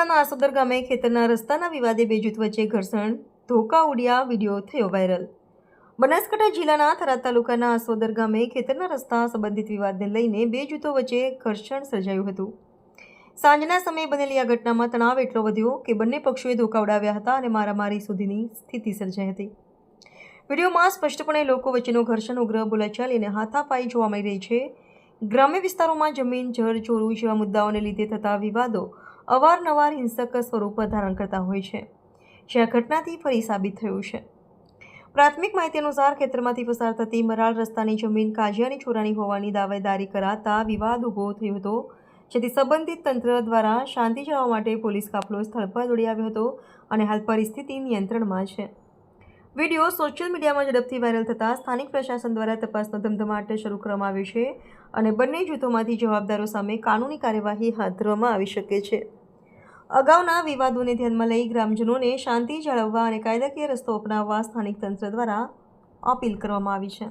તાલુકાના આસોદર ગામે ખેતરના રસ્તાના વિવાદે બે જૂથ વચ્ચે ઘર્ષણ, ધોકા ઉડ્યા, વિડીયો થયો વાયરલ। બનાસકાંઠા જિલ્લાના થરાદ તાલુકાના આસોદર ગામે ખેતરના રસ્તા સંબંધિત વિવાદને લઈને બે જૂથો વચ્ચે ઘર્ષણ સર્જાયું હતું। સાંજના સમયે બનેલી આ ઘટનામાં તણાવ એટલો વધ્યો કે બંને પક્ષોએ ધોકા ઉડાવ્યા હતા અને મારામારી સુધીની સ્થિતિ સર્જાઈ હતી। વિડીયોમાં સ્પષ્ટપણે લોકો વચ્ચેનો ઘર્ષણ, ઉગ્ર બોલાચાલી અને હાથાપાઈ જોવા મળી રહી છે। ગ્રામ્ય વિસ્તારોમાં જમીન, જળ, ચોરી જેવા મુદ્દાઓને લીધે થતા વિવાદો અવારનવાર હિંસક સ્વરૂપ ધારણ કરતા હોય છે, જે આ ઘટનાથી ફરી સાબિત થયું છે। પ્રાથમિક માહિતી અનુસાર ખેતરમાંથી પસાર થતી મરાળ રસ્તાની જમીન કાજિયાની ચોરાની હોવાની દાવેદારી કરાતા વિવાદ ઊભો થયો હતો, જેથી સંબંધિત તંત્ર દ્વારા શાંતિ જાળવવા માટે પોલીસ કાફલો સ્થળ પર દોડી આવ્યો હતો અને હાલ પરિસ્થિતિ નિયંત્રણમાં છે। વિડીયો સોશિયલ મીડિયામાં ઝડપથી વાયરલ થતાં સ્થાનિક પ્રશાસન દ્વારા તપાસનો ધમધમાટ શરૂ કરવામાં આવ્યો છે અને બંને જૂથોમાંથી જવાબદારો સામે કાનૂની કાર્યવાહી હાથ ધરવામાં આવી શકે છે। અગાઉના વિવાદોને ધ્યાનમાં લઈ ગ્રામજનોને શાંતિ જાળવવા અને કાયદાકીય રસ્તો અપનાવવા સ્થાનિક તંત્ર દ્વારા અપીલ કરવામાં આવી છે।